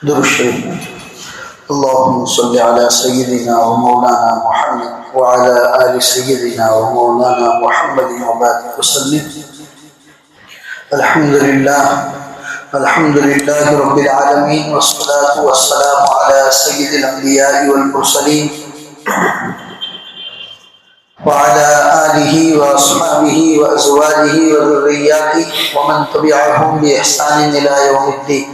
درود شریف اللهم صل على سيدنا ومولانا محمد وعلى آل سيدنا ومولانا محمد وبارك وسلم. الحمد لله رب العالمين، والصلاة والسلام على سيد الأنبياء والمرسلين وعلى آله وأصحابه وأزواجه وذرياته ومن تبعهم بإحسان إلى يوم الدين.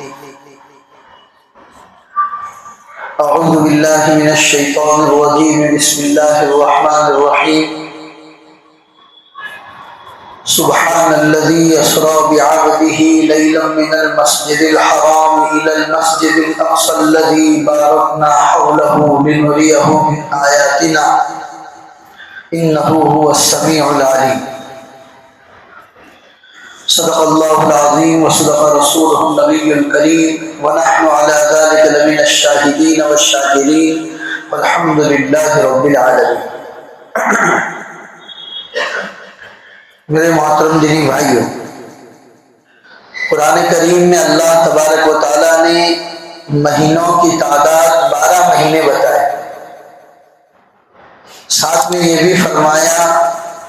أعوذ بالله من الشيطان الرجيم. بسم الله الرحمن الرحيم. سبحان الذي يسرى بعبده ليلا من المسجد الحرام إلى المسجد الأقصى الذي باركنا حوله لنريه من آياتنا إنه هو السميع العليم. صدق الله العظيم وصدق رسوله النبي الكريم، ونحن على ذلك لمن الشاهدين والشاكرين، والحمد لله رب العالمين. میرے محترم دینی بھائیوں، قرآن کریم میں اللہ تبارک و تعالیٰ نے مہینوں کی تعداد 12 مہینے بتائے. ساتھ میں یہ بھی فرمایا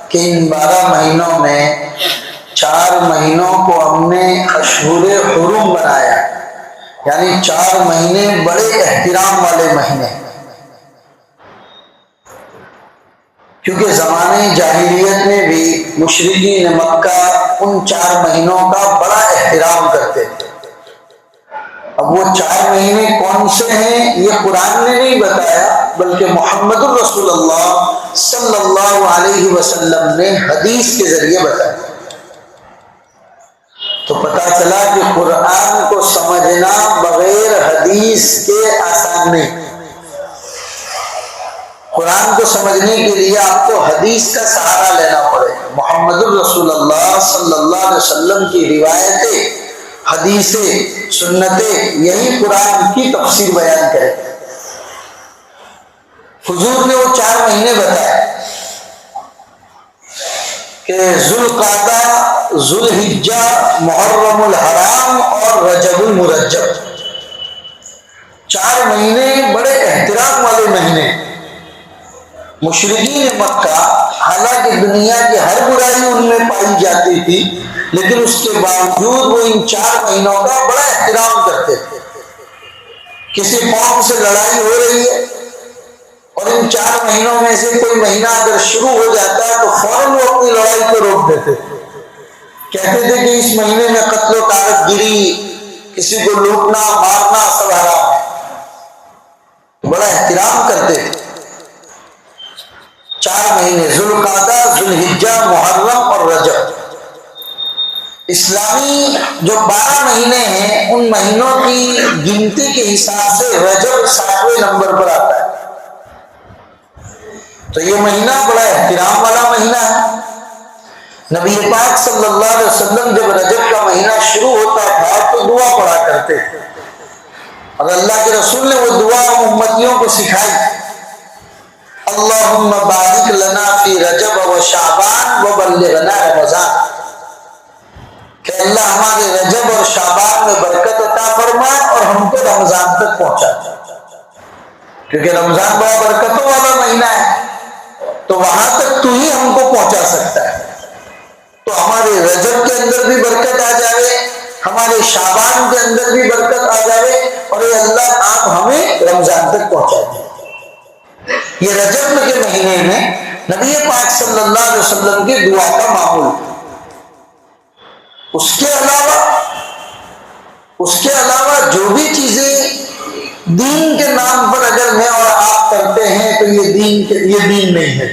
کہ ان 12 مہینوں میں 4 مہینوں کو ہم نے اشہر حرم بنایا، یعنی 4 مہینے بڑے احترام والے مہینے، کیونکہ زمانے جاہلیت میں بھی مشرکین مکہ ان 4 مہینوں کا بڑا احترام کرتے تھے. اب وہ 4 مہینے کون سے ہیں یہ قرآن نے نہیں بتایا، بلکہ محمد الرسول اللہ صلی اللہ علیہ وسلم نے حدیث کے ذریعے بتایا. تو پتہ چلا کہ قرآن کو سمجھنا بغیر حدیث کے آسان نہیں. قرآن کو سمجھنے کے لیے آپ کو حدیث کا سہارا لینا پڑے. محمد الرسول اللہ صلی اللہ علیہ وسلم کی روایتیں، حدیثیں، سنتیں، یہی قرآن کی تفسیر بیان کرے. حضور نے وہ 4 مہینے بتائے کہ ذوالقعدہ، ذوالحجہ، محرم الحرام اور رجب المرجب. 4 مہینے بڑے احترام والے مہینے. مشرکین مکہ حالانکہ دنیا کی ہر برائی ان میں پائی جاتی تھی، لیکن اس کے باوجود وہ ان 4 مہینوں کا بڑا احترام کرتے تھے. کسی قوم سے لڑائی ہو رہی ہے اور ان 4 مہینوں میں سے کوئی مہینہ اگر شروع ہو جاتا ہے تو فوراً وہ اپنی لڑائی کو روک دیتے تھے. کہتے تھے کہ اس مہینے میں قتل و غارت گری، کسی کو لوٹنا مارنا سب حرام ہے. بڑا احترام کرتے تھے. 4 مہینے ذوالقعدہ، ذوالحجہ، محرم اور رجب. اسلامی جو 12 مہینے ہیں ان مہینوں کی گنتی کے حساب سے رجب 7ویں نمبر پر آتا ہے. تو یہ مہینہ بڑا احترام والا مہینہ ہے. نبی پاک صلی اللہ علیہ وسلم جب رجب کا مہینہ شروع ہوتا تھا تو دعا پڑھا کرتے تھے، اور اللہ کے رسول نے وہ دعا امتیوں کو سکھائی. اللہم بارک لنا فی رجب و شعبان و بلغنا رمضان، کہ اللہ ہمارے رجب اور شعبان میں برکت عطا فرما اور ہم کو رمضان تک پہنچا، کیونکہ رمضان بڑا برکتوں والا مہینہ ہے، تو وہاں تک تو ہی ہم کو پہنچا سکتا ہے. تو ہمارے رجب کے اندر بھی برکت آ جائے، ہمارے شعبان کے اندر بھی برکت آ جائے، اور اے اللہ آپ ہمیں رمضان تک پہنچا دیں. یہ رجب کے مہینے میں نبی پاک صلی اللہ علیہ وسلم کی دعا کا معمول. اس کے علاوہ جو بھی چیزیں دین کے نام پر اگر میں اور آپ کرتے ہیں تو یہ دین نہیں ہے.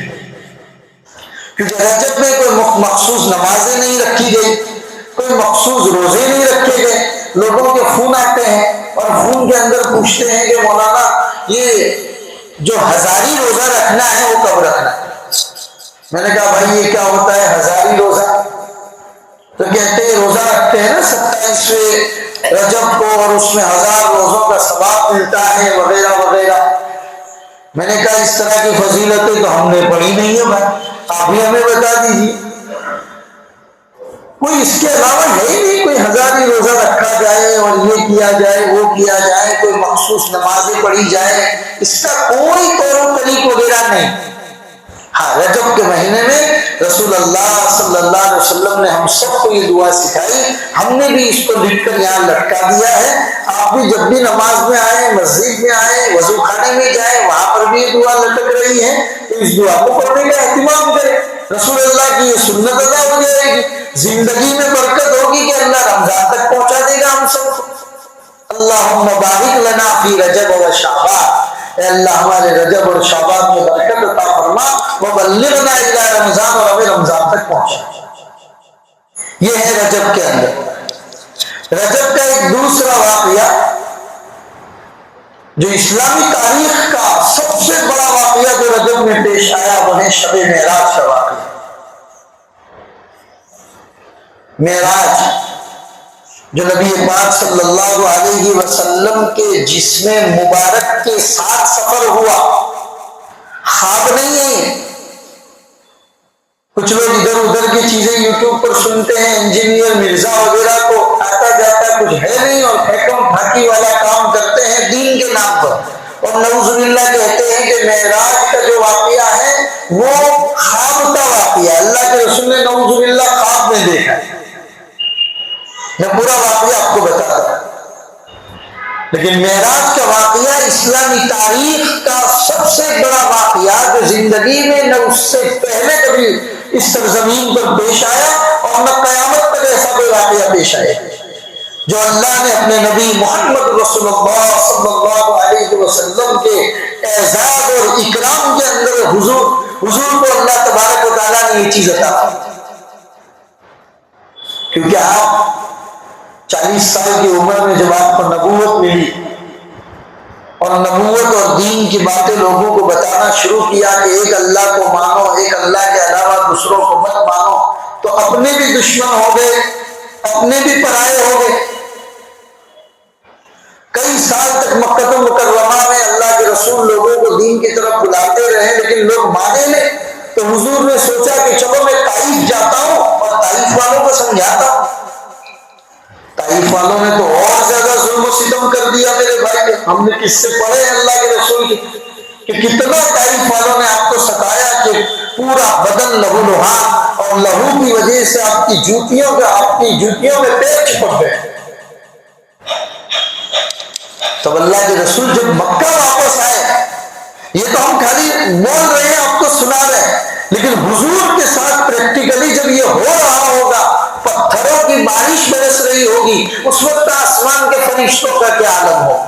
کیونکہ رجب میں کوئی مخصوص نمازیں نہیں رکھی گئی، کوئی مخصوص روزے نہیں رکھے گئے. لوگوں کے فون آتے ہیں اور فون کے اندر پوچھتے ہیں کہ مولانا یہ جو ہزاری روزہ رکھنا ہے وہ کب رکھنا ہے؟ میں نے کہا بھائی یہ کیا ہوتا ہے ہزاری روزہ؟ تو کہتے ہیں روزہ رکھتے ہیں نا 27 رجب کو اور اس میں 1000 روزوں کا ثواب ملتا ہے وغیرہ وغیرہ. میں نے کہا اس طرح کی فضیلتیں تو ہم نے پڑھی نہیں ہے بھائی، آپ بھی ہمیں بتا دیجیے. کوئی اس کے علاوہ ہے ہی نہیں، کوئی ہزاری روزہ رکھا جائے اور یہ کیا جائے وہ کیا جائے، کوئی مخصوص نمازیں پڑھی جائے، اس کا کوئی طور و طریق وغیرہ نہیں۔ ہاں، رجب کے مہینے میں رسول اللہ صلی اللہ علیہ وسلم نے ہم سب کو یہ دعا سکھائی، ہم نے بھی اس کو لکھ کر یہاں لٹکا دیا ہے۔ آپ بھی جب بھی نماز میں آئے، مسجد میں آئے، وضو خانے میں جائیں، وہاں پر بھی یہ دعا لٹک رہی ہے، تو اس دعا کو پڑھنے کا اہتمام کریں۔ رسول اللہ کی یہ سنت ادا ہو جائے گی، زندگی میں برکت ہوگی کہ اللہ رمضان تک پہنچا دے گا ہم سب کو۔ اللہم بارک لنا فی رجب و شعبان، اے اللہ ہمارے رجب اور شعبان میں برکت عطا فرما، وبلغنا الی رمضان، اور ہمیں رمضان تک پہنچا۔ یہ ہے رجب کے اندر۔ رجب کا ایک دوسرا واقعہ جو اسلامی تاریخ کا سب سے بڑا واقعہ جو رجب میں پیش آیا وہ ہے شب معراج کا واقعہ۔ معراج جو نبی پاک صلی اللہ علیہ وسلم کے جسم مبارک کے ساتھ سفر ہوا، خواب نہیں ہے۔ کچھ لوگ ادھر ادھر کی چیزیں یوٹیوب پر سنتے ہیں، انجینئر مرزا وغیرہ کو آتا جاتا کچھ ہے نہیں اور پھیکم پھاکی والا کام کرتے ہیں دین کے نام پر، اور نعوذ باللہ کہتے ہیں کہ معراج کا جو واقعہ ہے وہ خواب کا واقعہ، اللہ کے رسول نے نعوذ باللہ خواب میں دیکھا۔ میں پورا واقعہ آپ کو بتاتا ہوں، لیکن معراج کا واقعہ اسلامی تاریخ کا سب سے بڑا واقعہ جو زندگی میں نہ اس سے پہلے کبھی اس سرزمین پر پیش آیا اور نہ قیامت تک ایسا کوئی واقعہ پیش آئے، جو اللہ نے اپنے نبی محمد رسول اللہ صلی اللہ علیہ وسلم کے اعزاز اور اکرام کے اندر حضور کو اللہ تبارک و تعالیٰ نے یہ چیز عطا کی۔ کیونکہ آپ 40 سال کی عمر میں جب آپ کو نبوت ملی اور نبوت اور دین کی باتیں لوگوں کو بتانا شروع کیا کہ ایک اللہ کو مانو، ایک اللہ کے علاوہ دوسروں کو مت مانو، تو اپنے بھی دشمن ہو گئے، اپنے بھی پرائے ہو گئے۔ کئی سال تک مکہ مکرمہ میں اللہ کے رسول لوگوں کو دین کی طرف بلاتے رہے لیکن لوگ مانے نہیں، تو حضور نے سوچا کہ چلو میں طائف جاتا ہوں اور طائف والوں کو سمجھاتا ہوں۔ طائف والوں نے تو اور زیادہ ظلم و ستم کر دیا میرے بھائی، ہم نے کس سے پڑھے اللہ کے رسول کی کہ کتنا طائف والوں نے آپ کو ستایا کہ پورا بدن لہو لہان، اور لہو کی وجہ سے آپ کی جوتیوں میں پیر چپک گئے۔ تب اللہ کے رسول جب مکہ واپس آئے، یہ تو ہم خالی بول رہے ہیں آپ کو سنا رہے ہیں، لیکن حضور کے ساتھ پریکٹیکلی جب یہ ہو رہا ہوگا، پتھروں کی بارش برس رہی ہوگی، اس وقت آسمان کے فرشتوں کا کیا عالم ہو،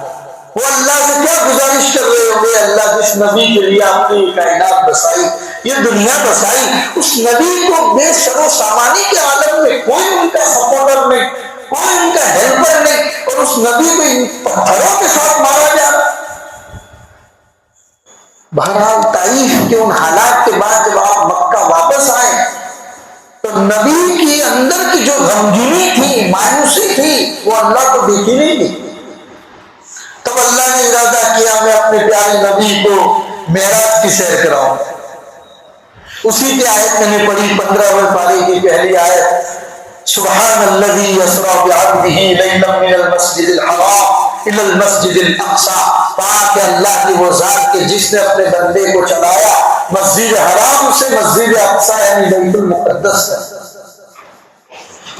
وہ اللہ سے کیا گزارش کر رہے ہوں گے، اللہ جس نبی کے لیے آپ نے یہ کائنات بسائی، یہ دنیا بسائی، اس نبی کو بے سر و سامانی کے عالم میں کوئی ان کا سپورٹر نہیں، کوئی ان کا ہیلپر نہیں، اور اس نبی کو ان پتھروں کے ساتھ مارا جا رہا۔ بہرحال طائف کے ان حالات کے بعد جب آپ مکہ واپس آئے تو نبی کی اندر کی جو غمگینی تھی، مایوسی تھی، وہ اللہ کو دیکھی نہیں تھی۔ تب اللہ نے ارادہ کیا میں اپنے پیارے نبی کو معراج کی سیر کراؤں۔ اسی کی آیت میں نے پڑھی 15ویں پارے کی پہلی آیت، سبحان الذی یسری بعبدہ لیلا من المسجد الحرام الی المسجد الاقصی، پاک ہے اللہ کی وہ ذات کے جس نے اپنے بندے کو چلایا مسجد حرام سے مسجد اقصی یعنی بیت المقدس ہے۔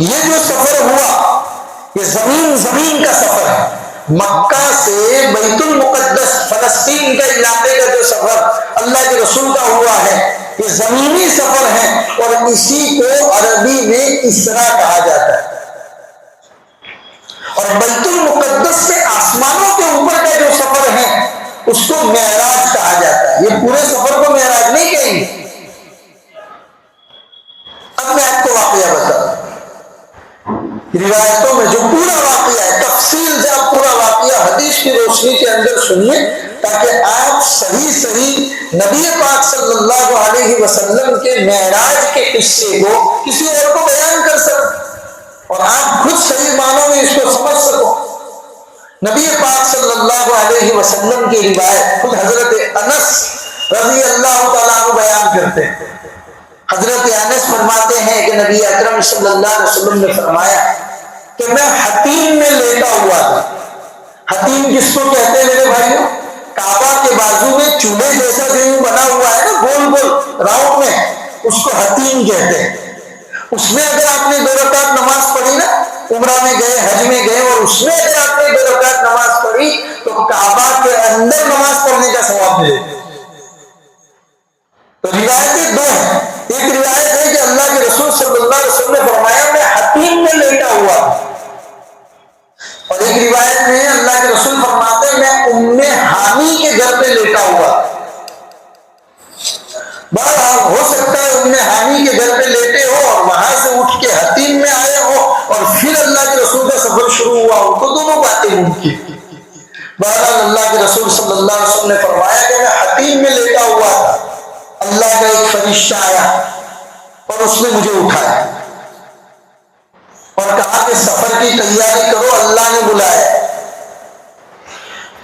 یہ جو سفر ہوا یہ زمین کا سفر ہے، مکہ سے بیت المقدس فلسطین کے علاقے کا جو سفر اللہ کے رسول کا ہوا ہے یہ زمینی سفر ہے، اور اسی کو عربی میں اسرا کہا جاتا ہے۔ اور بیت المقدس سے آسمانوں کے اوپر کا جو سفر ہے اس کو معراج کہا جاتا ہے۔ یہ پورے سفر کو معراج نہیں کہیں گے۔ اب میں آپ کو واقعہ بتاؤں، روایتوں میں جو پورا واقعہ ہے، تفصیل سے آپ پورا واقعہ حدیث کی روشنی کے اندر سنیے تاکہ آپ صحیح نبی پاک صلی اللہ علیہ وسلم کے معراج کے قصے کو کسی اور کو بیان کر سکیں اور آپ خود صحیح معنوں میں اس کو سمجھ سکو۔ نبی پاک صلی اللہ علیہ وسلم کی روایت خود حضرت انس رضی اللہ تعالیٰ عنہ بیان کرتے ہیں، حضرت انس فرماتے ہیں کہ نبی اکرم صلی اللہ علیہ وسلم نے فرمایا کہ میں حتیم میں لیٹا ہوا تھا. حتیم کس کو کہتے ہیں میرے بھائیوں؟ کعبہ کے بازو میں چولہے جیسا جو بنا ہوا ہے نا گول گول راؤنڈ میں, اس کو حتیم کہتے ہیں. اس میں اگر آپ نے 2 رکعت نماز پڑھی نا, عمرہ میں گئے, حج میں گئے, اور اس میں اگر آپ نے 2 رکعت نماز پڑھی تو کعبہ کے اندر نماز پڑھنے کا ثواب ملے. تو روایتیں 2 ہیں. ایک روایت ہے کہ اللہ کے رسول صلی اللہ علیہ وسلم نے فرمایا میں حتیم میں لیٹا ہوا, اور ایک روایت میں اللہ کے رسول فرماتے ہیں میں ام حانی کے گھر پہ لیٹا ہوا. بہرحال ہو سکتا ہے ام حانی کے گھر پہ لیٹے ہو اور وہاں سے اٹھ کے حتیم میں آئے ہو اور پھر اللہ کے رسول کا سفر شروع ہوا ہو, تو دونوں باتیں ممکن. بہرحال اللہ کے رسول صلی اللہ علیہ وسلم نے فرمایا کہ میں حتیم میں لیٹا ہوا تھا, اللہ کا ایک فرشتہ آیا اور اس نے مجھے اٹھایا اور کہا کہ سفر کی تیاری کرو, اللہ نے بلایا.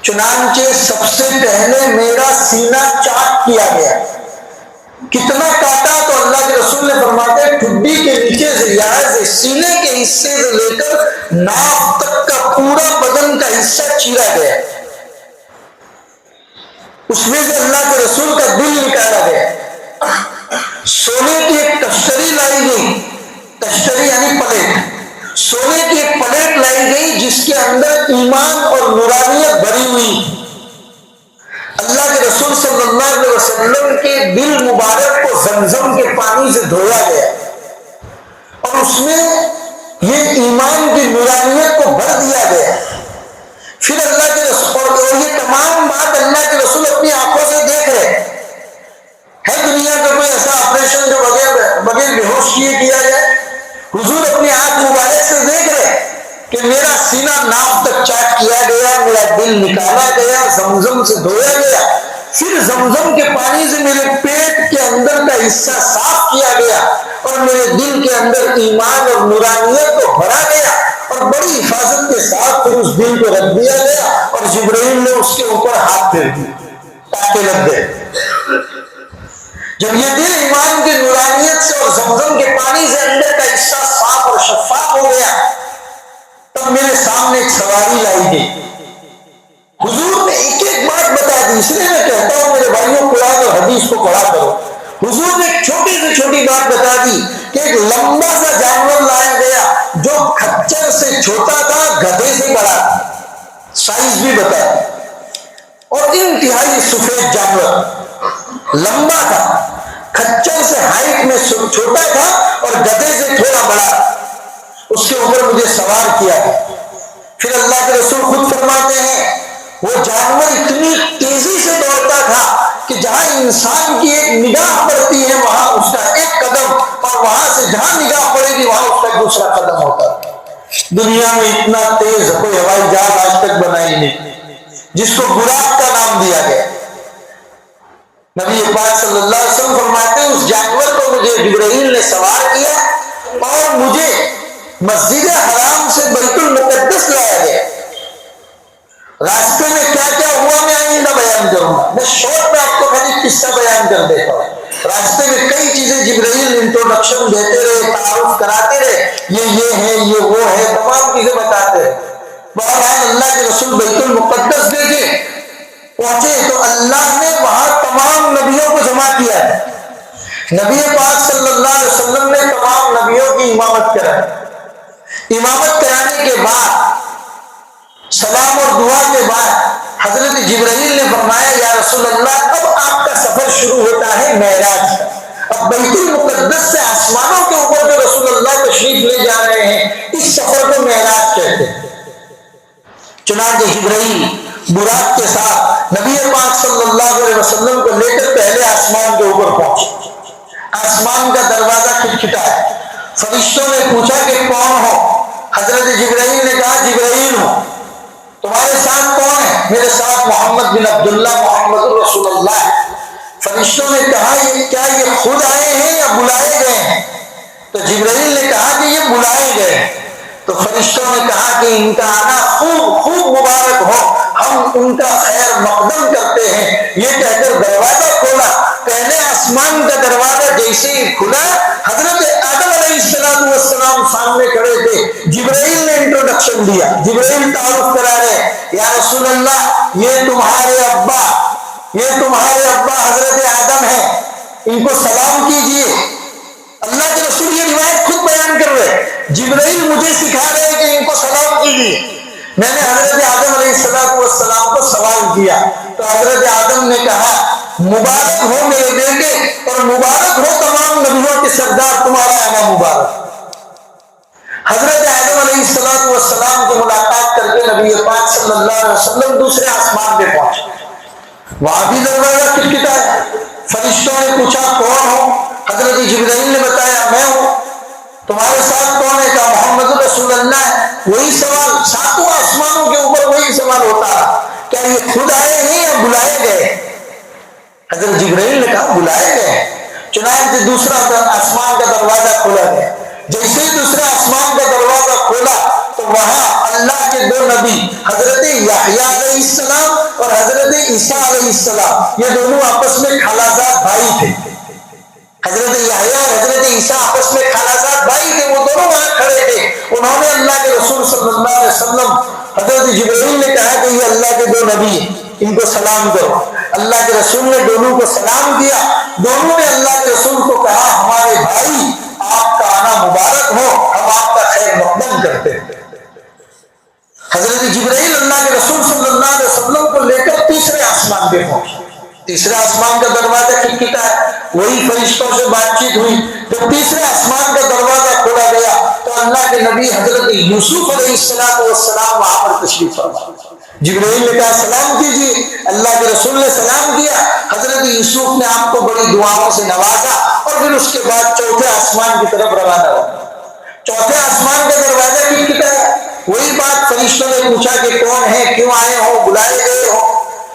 چنانچہ سب سے پہلے میرا سینہ چاک کیا گیا. کتنا کاٹا؟ تو اللہ کے رسول نے فرماتے ہیں ٹھڈی کے نیچے سے یہاں سے سینے کے حصے سے لے کر ناف تک کا پورا بدن کا حصہ چیرا گیا. اس میں سے اللہ کے رسول کا دل نکالا گیا. سونے کی ایک تشتری لائی گئی, تشتری یعنی پلیٹ, سونے کی ایک پلیٹ لائی گئی جس کے اندر ایمان اور نورانیت بھری ہوئی. اللہ کے رسول صلی اللہ علیہ وسلم کے دل مبارک کو زمزم کے پانی سے دھویا گیا اور اس میں یہ ایمان کی نورانیت کو بھر دیا گیا. پھر اللہ کے رسول, اور یہ تمام بات اللہ کے رسول اپنی آنکھوں سے دیکھ رہے ہیں. دنیا کا کوئی ایسا آپریشن جو بغیر بے ہوش کیے کیا جائے؟ حضور اپنی آنکھ مبارک سے دیکھ رہے کہ میرا سینہ ناف تک چاک کیا گیا, میرا دل نکالا گیا, زمزم سے دھویا گیا, پھر زمزم کے پانی سے میرے پیٹ کے اندر کا حصہ صاف کیا گیا اور میرے دل کے اندر ایمان اور نورانیت کو بھرا گیا اور بڑی حفاظت کے ساتھ پھر اس دل کو رکھ دیا گیا اور جبرائیل نے اس کے اوپر ہاتھ پھیر دیے, ٹانکے لگ گئے. جب یہ دل ایمان کی نورانیت سے اور زمزم کے پانی سے اندر کا حصہ صاف اور شفاف ہو گیا, تب میرے سامنے ایک سواری لائی گئی. حضور نے ایک ایک بات بتا دی, اس لیے میں کہتا ہوں میرے بھائیوں قرآن اور حدیث کو پڑھا کرو. حضور نے ایک چھوٹی سے چھوٹی بات بتا دی کہ ایک لمبا سا جانور لایا گیا جو کھچر سے چھوٹا تھا, گدھے سے بڑا تھا, سائز بھی بتا اور انتہائی سفید جانور, لمبا تھا, کھچر سے ہائٹ میں چھوٹا تھا اور گدھے سے تھوڑا بڑا. اس کے اوپر مجھے سوار کیا ہے. پھر اللہ کے رسول خود فرماتے ہیں وہ جانور اتنی تیزی سے دوڑتا تھا کہ جہاں انسان کی ایک نگاہ پڑتی ہے وہاں اس کا ایک قدم, اور وہاں سے جہاں نگاہ پڑے گی وہاں اس کا دوسرا قدم ہوتا ہے. دنیا میں اتنا تیز کوئی ہوائی جہاز آج تک بنائی نہیں, جس کو براق کا نام دیا گیا. نبی پاک صلی اللہ علیہ وسلم فرماتے ہیں اس جانور کو مجھے جبرائیل نے سوار کیا اور مجھے مسجد حرام سے بیت المقدس لایا گیا. راستے میں کیا کیا ہوا میں آئندہ بیان کروں گا, میں شارٹ میں آپ کو خالی قصہ بیان کر دیتا ہوں. راستے میں کئی چیزیں جبرائیل انٹروڈکشن دیتے رہے, تعارف کراتے رہے, یہ ہے, یہ وہ ہے, تمام چیزیں بتاتے رہے. بہرحال اللہ کے رسول بیت المقدس دیکھے پہنچے تو اللہ نے وہاں تمام نبیوں کو جمع کیا ہے. نبی پاک صلی اللہ علیہ وسلم نے تمام نبیوں کی امامت کرائی. امامت کرانے کے بعد سلام اور دعا کے بعد حضرت جبرائیل نے فرمایا یا رسول اللہ اب آپ کا سفر شروع ہوتا ہے معراج کا. اب بیت المقدس سے آسمانوں کے اوپر جو رسول اللہ تشریف لے جا رہے ہیں اس سفر کو معراج کہتے ہیں. چنانچہ جبرائیل براق کے ساتھ نبی پاک صلی اللہ علیہ وسلم کو لے کر پہلے آسمان کے اوپر پہنچے. آسمان کا دروازہ کھٹکھٹایا, فرشتوں نے پوچھا کہ کون ہو؟ حضرت جبرائیل نے کہا جبرائیل ہوں. تمہارے ساتھ کون ہے؟ میرے ساتھ محمد بن عبداللہ محمد رسول اللہ. فرشتوں نے کہا کیا یہ خود آئے ہیں یا بلائے گئے ہیں؟ تو جبرائیل نے کہا کہ یہ بلائے گئے ہیں. تو فرشتوں نے کہا کہ ان کا آنا خوب خوب مبارک ہو, ہم ان کا خیر مقدم کرتے ہیں. یہ کہہ کر دروازہ کھولا, پہلے آسمان کا دروازہ جیسے ہی کھلا، حضرت آدم علیہ السلام سامنے کھڑے تھے، جبرائیل نے انٹروڈکشن دیا، جبرائیل تعارف کرا رہے، یا رسول اللہ یہ تمہارے ابا حضرت آدم ہیں، ان کو سلام کیجئے۔ اللہ کے رسول یہ روایت خود بیان کر رہے، جبرائیل مجھے سکھا رہے کہ ان کو سلام کیجئے۔ میں نے حضرت آدم علیہ السلام کو سوال کیا تو حضرت آدم نے کہا مبارک ہو میرے بیٹے، اور مبارک ہو تمام نبیوں کے سردار، تمہارا آنا مبارک۔ حضرت آدم علیہ السلام کی ملاقات کر کے نبی پاک صلی اللہ علیہ وسلم دوسرے آسمان پہ پہنچے، وہاں بھی دروازہ کھٹکھٹایا، فرشتوں نے پوچھا کون ہو؟ حضرت جبرائیل نے بتایا میں ہوں۔ تمہارے ساتھ کون ہے؟ کہا محمد رسول اللہ ہے۔ وہی سوال ساتوں آسمانوں کے اوپر وہی سوال ہوتا ہے، کیا یہ خود آئے ہیں یا بلائے گئے؟ حضرت جبرائیل نے کہا بلائے گئے۔ چنانچہ دوسرا آسمان کا دروازہ کھولا گیا، جیسے ہی دوسرا آسمان کا دروازہ کھولا تو وہاں اللہ کے دو نبی حضرت یحییٰ علیہ السلام اور حضرت عیسیٰ علیہ السلام، یہ دونوں آپس میں خالازاد بھائی تھے۔ حضرت یحییٰ اور حضرت عیسیٰ آپس میں خالازاد بھائی تھے، وہ دونوں وہاں کھڑے تھے۔ انہوں نے اللہ کے رسول صلی اللہ علیہ وسلم، حضرت جبرائیل نے کہا کہ یہ اللہ کے دو نبی ہیں، ان کو سلام کرو۔ اللہ کے رسول نے دونوں کو سلام کیا، دونوں نے اللہ کے رسول کو کہا ہمارے بھائی آپ کا آنا مبارک ہو، ہم آپ کا خیر مقدم کرتے ہیں۔ حضرت جبرائیل اللہ کے رسول صلی اللہ علیہ وسلم کو لے کر تیسرے آسمان پہ پہنچے، تیسرے آسمان کا دروازہ کھٹکھٹایا، وہی فرشتوں سے بات چیت ہوئی۔ جب تیسرے آسمان کا دروازہ کھولا گیا تو اللہ کے نبی حضرت یوسف علیہ السلام وہاں پر تشریف فرما۔ جبرائیل نے کہا سلام کیجیے، اللہ کے رسول نے سلام کیا۔ حضرت یوسف نے آپ کو بڑی دعاؤں سے نوازا اور پھر اس کے بعد چوتھے آسمان کی طرف روانہ ہوا۔ چوتھے آسمان کا دروازہ کھٹکھٹایا، وہی بات فرشتوں نے پوچھا کہ کون ہے، کیوں آئے ہو، بلائے گئے ہو۔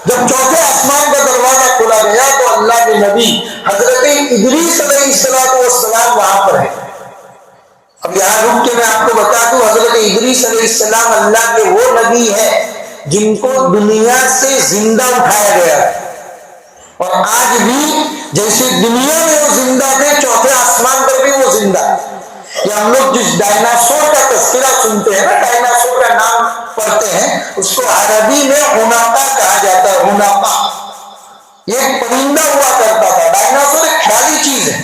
جب چوتھے آسمان کا دروازہ کھولا گیا تو اللہ کے نبی حضرت ادریس علیہ السلام وہاں پر ہے۔ اب یہاں رک کے میں آپ کو بتا دوں، حضرت ادریس علیہ السلام اللہ کے وہ نبی ہیں جن کو دنیا سے زندہ اٹھایا گیا، اور آج بھی جیسے دنیا میں وہ زندہ تھے چوتھے آسمان پر بھی وہ زندہ ہے۔ یا ہم لوگ جس ڈائناسور کا تذکرہ سنتے ہیں نا، ڈائناسور کا نام پڑھتے ہیں، اس کو عربی میں ہوناقا کہا جاتا ہے۔ ہوناقا یہ ایک پرندہ ہوا کرتا تھا، ڈائناسور ایک خیالی چیز ہے،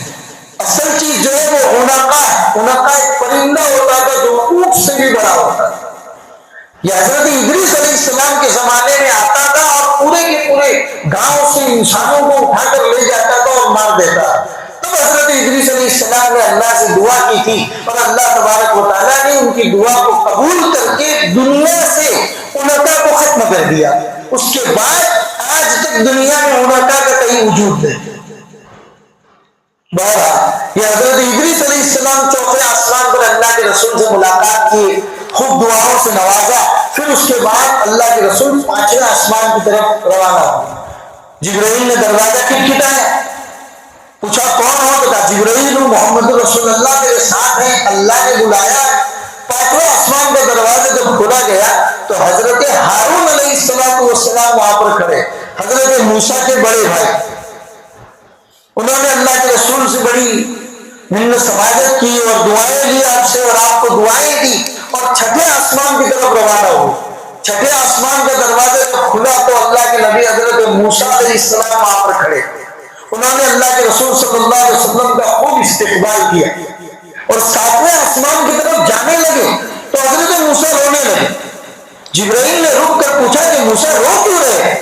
اصل چیز جو ہے وہ ہوناقا ہے۔ ہوناقا ایک پرندہ ہوتا تھا جو اونٹ سے بھی بڑا ہوتا تھا۔ یہ حضرت ادریس علیہ السلام کے زمانے میں آتا تھا اور پورے کے پورے گاؤں سے انسانوں کو اٹھا کر لے جاتا تھا اور مار دیتا۔ تب حضرت ادریس علیہ السلام نے اللہ سے دعا کی تھی اور اللہ تبارک و تعالیٰ نے ان کی دعا کو قبول کر کے دنیا سے ہوناقا کو ختم کر دیا۔ اس کے بعد آج تک دنیا میں ہوناقا کا کہیں وجود نہیں۔ بہرحال یہ حضرت ادریس علیہ السلام چوتھے آسمان پر اللہ کے رسول سے ملاقات کی، خوب دعاؤں سے نوازا، پھر اس کے بعد اللہ کے رسول پانچویں آسمان کی طرف روانہ ہوئے۔ جبرائیل نے دروازہ کھٹکھٹایا، پوچھا کون ہو؟ تو کہا جبرائیل ہوں، محمد رسول اللہ میرے ساتھ ہیں، اللہ نے بلایا۔ پانچویں آسمان کا دروازہ جب کھولا گیا تو حضرت ہارون علیہ السلام وہاں پر کھڑے، حضرت موسیٰ کے بڑے بھائی۔ انہوں نے اللہ کے رسول سے بڑی منت سماجت کی اور دعائیں لی آپ سے، اور آپ کو دعائیں دی، اور چھٹے آسمان کی طرف روانہ ہوئے۔ چھٹے آسمان کا دروازہ جب کھلا تو اللہ کے نبی حضرت موسیٰ علیہ السلام وہاں پر کھڑے، انہوں نے اللہ کے رسول صلی اللہ علیہ وسلم کا خوب استقبال کیا، اور ساتویں آسمان کی طرف جانے لگے تو حضرت موسیٰ رونے لگے۔ جبرائیل نے رک کر پوچھا کہ موسیٰ رو کیوں رہے؟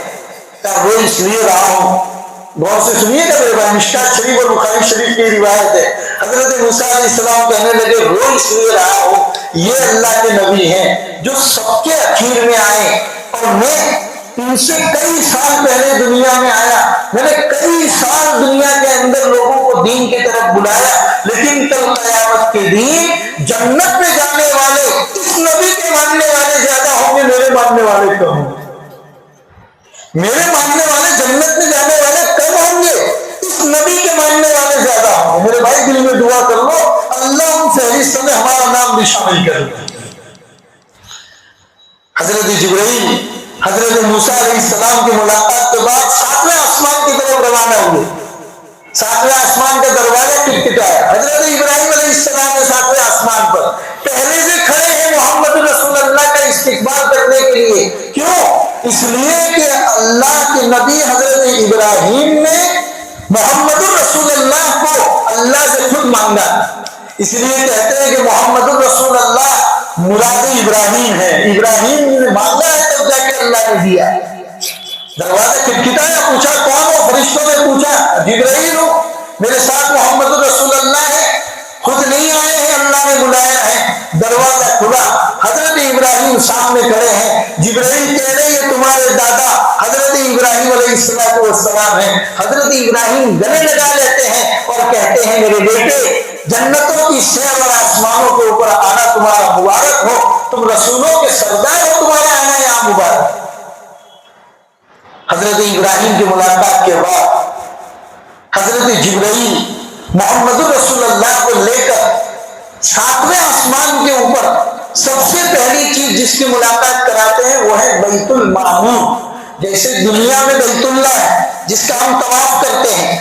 کہا رو اس لیے رہا ہوں، غور سے سنیے گا میرے بھائی، مشکات شریف اور بخاری شریف کی روایت ہے۔ حضرت موسیٰ علیہ السلام کہنے لگے رو اس لیے رہا ہوں، یہ اللہ کے نبی ہیں جو سب کے اخیر میں آئے، اور میں ان سے کئی سال پہلے دنیا میں آیا، میں نے کئی سال دنیا کے اندر لوگوں کو دین کی طرف بلایا، لیکن کل قیامت کے دن جنت میں جانے والے اس نبی کے ماننے والے زیادہ ہوں گے، میرے ماننے والے کم ہوں گے۔ میرے ماننے والے جنت میں جانے والے کم ہوں گے، اس نبی کے ماننے والے زیادہ ہوں گے۔ میرے بھائی دل میں دعا کر لو، اللہ ان فہرست میں ہمارا نام بھی شامل کرے۔ حضرت جبرائیل حضرت موسیٰ علیہ السلام کی ملاقات کے بعد ساتویں آسمان کی طرف روانہ ہوئے۔ ساتویں آسمان کا دروازہ کٹکھٹایا، حضرت ابراہیم علیہ السلام نے ساتویں آسمان پر پہلے سے کھڑے ہیں محمد رسول اللہ کا استقبال کرنے کے لیے. کیوں؟ اس لیے کہ اللہ کے نبی حضرت ابراہیم نے محمد رسول اللہ کو اللہ سے خود مانگا. اس لیے کہتے ہیں کہ محمد رسول اللہ مراد ابراہیم ہے. ابراہیم نے مانگا ہے تب جا کے اللہ نے دیا. دروازہ کھٹکھٹایا، پوچھا کون ہو؟ فرشتوں نے پوچھا جبرائیل ہوں، میرے ساتھ محمد رسول اللہ ہے، خود نہیں آئے ہیں، اللہ نے بلایا ہے. دروازہ کھلا، حضرت ابراہیم سامنے کھڑے ہیں. جبرائیل کہہ رہے یہ تمہارے دادا حضرت ابراہیم علیہ السلام ہیں. حضرت ابراہیم گلے لگا لیتے ہیں اور کہتے ہیں میرے بیٹے، جنتوں کی سیر اور آسمانوں کے اوپر آنا تمہارا مبارک ہو، تم رسولوں کے سردار ہو، تمہارا آنا یہاں مبارک. حضرت ابراہیم کی ملاقات کے بعد حضرت جبرائیل محمد رسول اللہ کو لے کر ساتویں آسمان کے اوپر سب سے پہلی چیز جس کی ملاقات کراتے ہیں وہ ہے بیت المعمور. جیسے دنیا میں بیت اللہ ہے جس کا ہم طواف کرتے ہیں،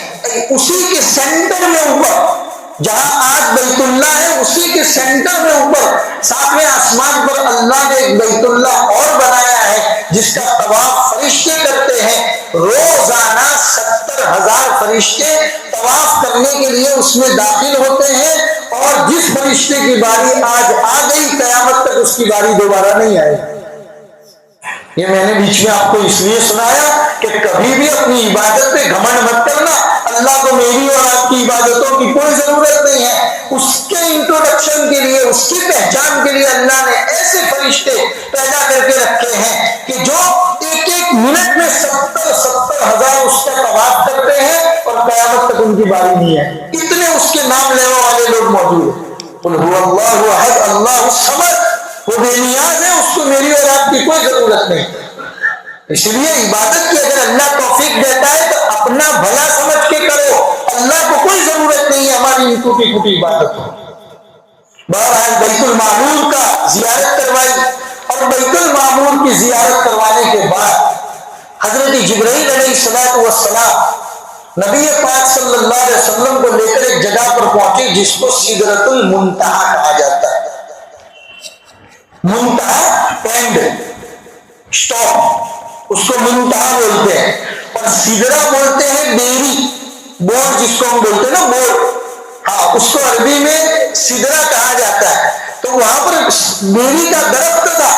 اسی کے سینٹر میں اوپر جہاں آج بیت اللہ ہے، اسی کے سینٹر میں اوپر ساتویں آسمان پر اللہ نے ایک بیت اللہ اور بنایا ہے جس کا طواف فرشتے کرتے ہیں. روزانہ 70,000 فرشتے طواف کرنے کے لیے اس میں داخل ہوتے ہیں، اور جس فرشتے کی باری آج آ گئی قیامت تک اس کی باری دوبارہ نہیں آئے. یہ میں نے بیچ میں آپ کو اس لیے سنایا کہ کبھی بھی اپنی عبادت پہ گھمنڈ مت کرنا. اللہ کو میری اور آپ کی عبادتوں کی کوئی ضرورت نہیں ہے. اس کے انٹروڈکشن کے لیے، اس کی پہچان کے لیے اللہ نے ایسے فرشتے پیدا کر کے رکھے ہیں کہ جو ایک ایک منٹ میں 70,000 اس کا طواف کرتے ہیں اور قیامت تک ان کی باری نہیں ہے. اتنے اس کے نام لینے والے لوگ موجود ہیں. قل هو اللہ احد اللہ الصمد، وہ بے نیاز ہے، اس کو میری اور آپ کی کوئی ضرورت نہیں. اس لیے عبادت کی اگر اللہ توفیق دیتا ہے تو اپنا بھلا سمجھ کے کرو، اللہ کو کوئی ضرورت نہیں ہے ہماری ان ٹوٹی پھوٹی عبادت کو. بہرحال بیت المعمور کا زیارت کروائی، اور بیت المعمور کی زیارت کروانے کے بعد حضرت جبرائیل علیہ السلام نبی پاک صلی اللہ علیہ وسلم کو لے کر ایک جگہ پر پہنچے جس کو سدرۃ المنتہا کہا جاتا ہے. منتہا اینڈ اسٹاپ، اس کو منتہا بولتے ہیں، اور سدرا بولتے ہیں بیری، بورڈ جس کو ہم بولتے ہیں نا بورڈ، ہاں اس کو عربی میں سدرا کہا جاتا ہے. تو وہاں پر بیری کا درخت تھا.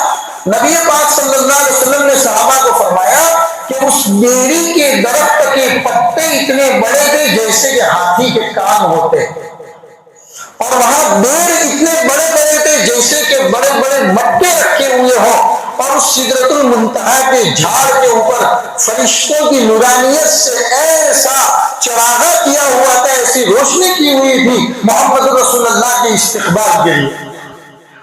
نبی پاک صلی اللہ علیہ وسلم نے صحابہ کو فرمایا کہ اس بیری کے درخت کے پتے اتنے بڑے تھے جیسے کہ ہاتھی کے کان ہوتے، اور وہاں بیر اتنے بڑے بڑے تھے جیسے کہ بڑے بڑے مٹے رکھے ہوئے ہوں، اور اس سدرۃ المنتہا کے جھاڑ کے اوپر فرشتوں کی نورانیت سے ایسا چراغا کیا ہوا تھا، ایسی روشنی کی ہوئی تھی محمد رسول اللہ کے استقبال کے لیے.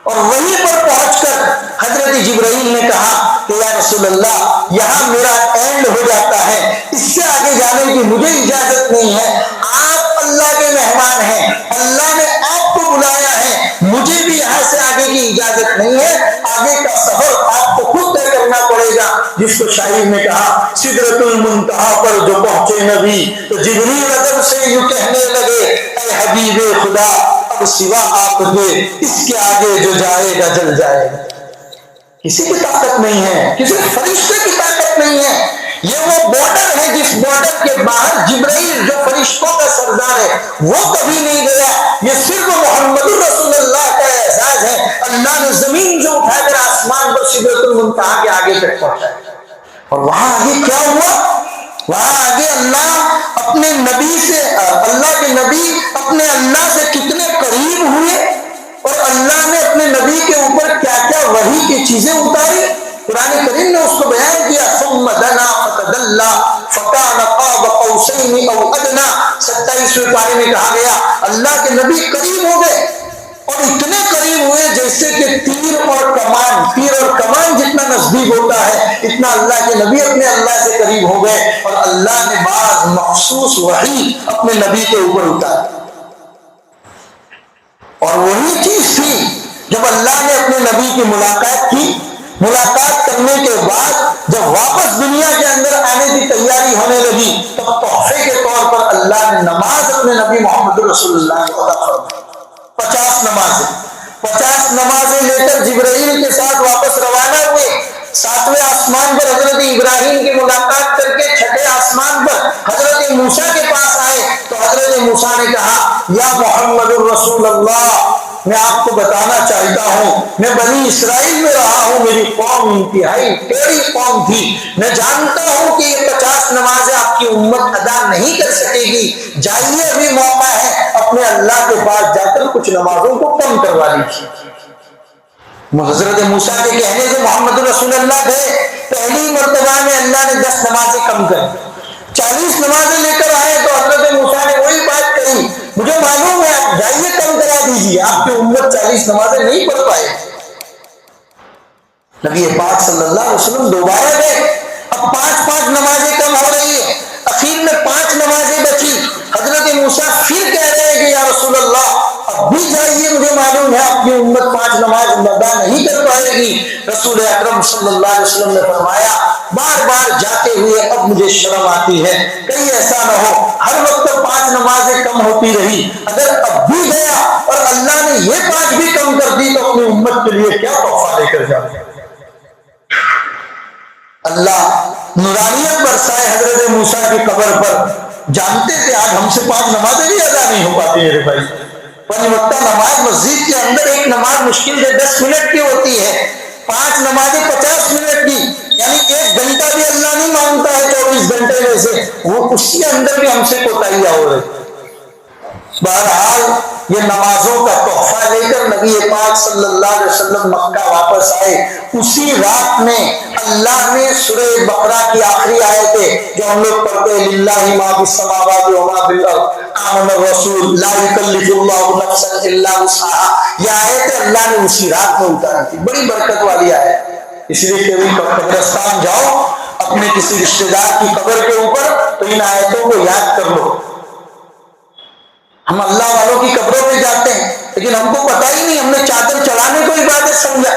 اور وہیں پر پہنچ کر حضرت جبرائیل نے کہا کہ یا رسول اللہ یہاں میرا اینڈ ہو جاتا ہے، اس سے آگے جانے کی مجھے اجازت نہیں ہے. آپ اللہ کے مہمان ہیں، اللہ نے آپ کو بلایا ہے، مجھے بھی یہاں سے آگے کی اجازت نہیں ہے. آگے کا سفر آپ کو خود طے کرنا پڑے گا. جس کو شاعر نے کہا سدرۃ المنتہا پر جو پہنچے نبی تو جبریل ادب سے یوں کہنے لگے اے حبیب خدا اب سوا آپ کے اس کے آگے جو جائے گا جل جائے گا. کسی کی طاقت نہیں ہے، کسی فرشتے کی طاقت نہیں ہے. یہ وہ بارڈر ہے جس بارڈر کے باہر جبرائیل جو فرشتوں کا سردار ہے وہ کبھی نہیں گیا. یہ صرف محمد رسول اللہ کا اعزاز ہے. اللہ نے زمین سے اٹھا کر آسمان پر سدرۃ المنتہا کے آگے تک پہنچایا. اور وہاں آگے کیا ہوا؟ وہاں آگے اللہ اپنے نبی سے، اللہ کے نبی اپنے اللہ سے کتنے قریب ہوئے، اور اللہ نے اپنے نبی کے اوپر کیا کیا وحی کی چیزیں اتاری. قرآن کریم نے اس کو بیان کیا ثم دنا فتدلى فكان قاب قوسين او ادنى. 27ویں پارے میں کہا گیا اللہ کے نبی قریب ہو گئے، اور اتنے قریب ہوئے جیسے کہ تیر اور کمان جتنا نزدیک ہوتا ہے اتنا اللہ کے نبی اپنے اللہ سے قریب ہو گئے. اور اللہ نے بعض مخصوص وحی اپنے نبی کے اوپر اتاری. اور وہی چیز تھی جب اللہ نے اپنے نبی کی ملاقات کی. ملاقات کرنے کے بعد جب واپس دنیا کے اندر آنے کی تیاری ہونے لگی تب تحفے کے طور پر اللہ اللہ نے نماز اپنے نبی محمد رسول اللہ کو عطا فرمائی. 50 نمازیں 50 نمازیں لے کر جبرائیل کے ساتھ واپس روانہ ہوئے. 7ویں آسمان پر حضرت ابراہیم کی ملاقات کر کے 6ٹھے آسمان پر حضرت موسیٰ کے پاس آئے تو حضرت موسیٰ نے کہا یا محمد الرسول اللہ، میں آپ کو بتانا چاہتا ہوں میں بنی اسرائیل میں رہا ہوں، میری قوم انتہائی ٹیڑھی قوم تھی، میں جانتا ہوں کہ یہ 50 نمازیں آپ کی امت ادا نہیں کر سکے گی، جائیے ابھی موقع ہے اپنے اللہ کے پاس جا کر کچھ نمازوں کو کم کروا لیجیے. حضرت موسیٰ کے کہنے سے محمد رسول اللہ گئے. پہلی مرتبہ میں اللہ نے 10 نمازیں کم کر 40 نمازیں لے کر آئے تو حضرت موسیٰ نے وہی بات کہی، مجھے معلوم ہے آپ جائیے کم کرا دیجیے، آپ کی امت 40 نمازیں نہیں پڑھ پائے. نبی پاک صلی اللہ علیہ وسلم دوبارہ گئے. اب 5 نمازیں کم ہو رہی ہے، اخیر میں 5 نمازیں بچی. حضرت موسیٰ پھر کہہ رہے ہیں کہ یا رسول اللہ اب بھی جائیے، مجھے معلوم ہے آپ کی امت 5 نماز ادا نہیں کر پائے گی. رسول اکرم صلی اللہ علیہ وسلم نے فرمایا بار بار جاتے ہوئے اب مجھے شرم آتی ہے، کہیں ایسا نہ ہو ہر وقت 5 نمازیں کم ہوتی رہی، اگر اب بھی گیا اور اللہ نے یہ 5 بھی کم کر دی تو اپنی امت کے لیے کیا تحفہ لے کر جاؤں. اللہ نورانیت برسائے حضرت موسیٰ کی قبر پر. جانتے تھے آج ہم سے 5 نمازیں بھی ادا نہیں ہو پاتی میرے بھائی. 5 وقتہ نماز مسجد کے اندر ایک نماز مشکل سے 10 منٹ کی ہوتی ہے، 5 نمازیں 50 منٹ کی، یعنی 1 گھنٹہ بھی اللہ نہیں مانگتا ہے 24 گھنٹے میں سے، وہ اس کے اندر بھی ہم سے کوتاہیاں ہو رہی. بہرحال یہ نمازوں کا تحفہ لے کر نبی پاک صلی اللہ علیہ وسلم مکہ واپس آئے. اسی رات میں اللہ نے سورہ بقرہ کی آخری آیتیں جو ہم لوگ پڑھتے ہیں للہ ما فی السماوات و ما فی الارض آمن الرسول لا یکلف اللہ نفسا الا وسعها، یہ آیتیں اللہ نے اسی رات میں اتاری تھی. بڑی برکت والی آیت. اس لیے کبھی قبرستان جاؤ اپنے کسی رشتے دار کی قبر کے اوپر تو ان آیتوں کو یاد کر لو. ہم اللہ والوں کی قبروں پہ جاتے ہیں لیکن ہم کو پتہ ہی نہیں، ہم نے چادر چڑھانے کو عبادت سمجھا،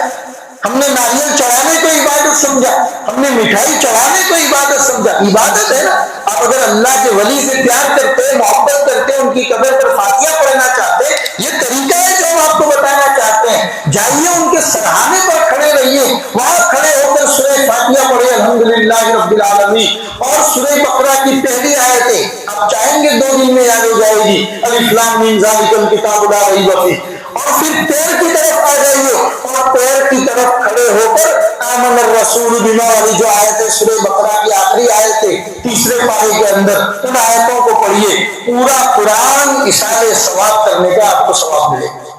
ہم نے ناریل چڑھانے کو عبادت سمجھا، ہم نے مٹھائی چڑھانے کو عبادت سمجھا. عبادت ہے نا. آپ اگر اللہ کے ولی سے پیار کرتے ہیں، محبت کرتے ہیں، ان کی قبر پر فاتحہ پڑھنا چاہتے ہیں، یہ طریقہ ہے جو ہم آپ کو بتانا چاہتے ہیں. جائیے ان کے سرہانے پر کھڑے رہیے، وہاں کھڑے ہو کر سورہ فاتحہ پڑھے الحمدللہ رب العالمین اور سورہ بقرہ کی پہلی آیتیں آپ چاہیں گے 2 دن میں یاد ہو جائے گی، الف لام میم ذالک الکتاب لا ریب فیہ. اور پھر پیر کی طرف آ جائیے اور پیر کی طرف کھڑے ہو کر آمن الرسول بما، والی جو آیتیں سورہ بقرہ کی آخری آیتیں 3 پارے کے اندر، ان آیتوں کو پڑھیے. پورا قرآن اشارے ثواب کرنے کا آپ کو ثواب ملے گا.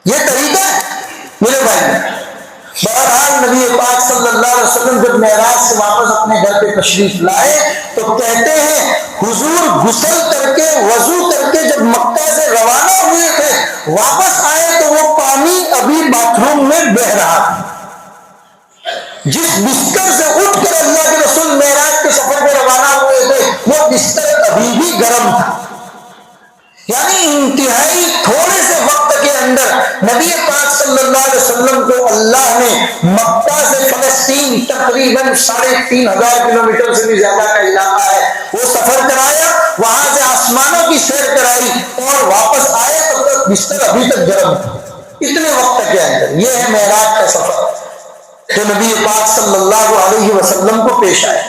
یہ طریقہ ہے میرے بھائی. بہرحال نبی پاک صلی اللہ علیہ وسلم جب معراج سے واپس اپنے گھر پہ تشریف لائے تو کہتے ہیں حضور غسل کر کے وضو کر کے جب مکہ سے روانہ ہوئے تھے، واپس آئے تو وہ پانی ابھی باتھ روم میں بہ رہا تھا. جس بستر سے اٹھ کر اللہ کے رسول معراج کے سفر پہ روانہ ہوئے تھے وہ بستر ابھی بھی گرم تھا. یعنی انتہائی تھوڑے سے وقت کے اندر نبی پاک صلی اللہ علیہ وسلم کو اللہ نے مکہ سے فلسطین تقریباً 3500 کلومیٹر سے بھی زیادہ کا علاقہ ہے وہ سفر کرایا، وہاں سے آسمانوں کی سیر کرائی اور واپس آئے تب تک بستر ابھی تک گرم تھا. اتنے وقت کے اندر یہ ہے معراج کا سفر جو نبی پاک صلی اللہ علیہ وسلم کو پیش آئے.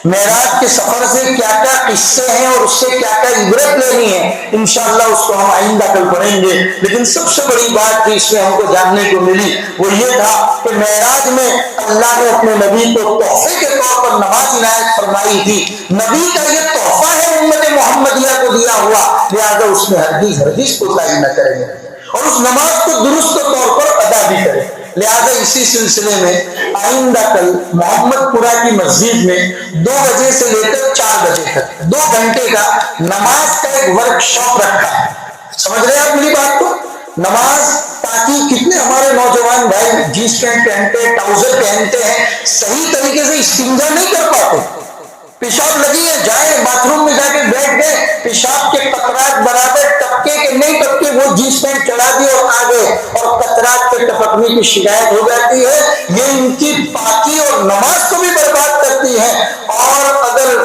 معراج کے سفر سے کیا کیا قصے ہیں اور اس سے کیا کیا عبرت لینی ہے انشاءاللہ اس کو ہم آئندہ کل پڑھیں گے. لیکن سب سے بڑی بات جو اس میں ہم کو جاننے کو ملی وہ یہ تھا کہ معراج میں اللہ نے اپنے نبی کو تحفے کے طور پر نماز عنایت فرمائی تھی. نبی کا یہ تحفہ ہے امت محمدیہ کو دیا ہوا، لہٰذا اس میں ہرگز کوتاہی نہ کریں گے اور اس نماز کو درست طور پر ادا بھی کریں. لہذا اسی سلسلے میں آئندہ کل محمد پورہ کی مسجد میں 2 بجے سے لے کر 4 بجے تک 2 گھنٹے کا نماز کا ایک ورک شاپ رکھا ہے. سمجھ رہے ہیں آپ میری بات کو؟ نماز تاکہ کتنے ہمارے نوجوان بھائی جینس پینٹ پہنتے ہیں، ٹراؤزر پہنتے ہیں، صحیح طریقے سے استنجا نہیں کر پاتے. پیشاب لگی ہے، جائیں باتھ روم میں جا کے بیٹھ گئے، پیشاب کے قطرات برابر ٹپکے کہ نہیں ٹپکے وہ جینس پینٹ چڑھا دی اور آ گئے اور قطرات کے ٹپکنے کی شکایت ہو جاتی ہے. یہ ان کی پاکی اور نماز کو بھی برباد کرتی ہے. اور اگر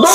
2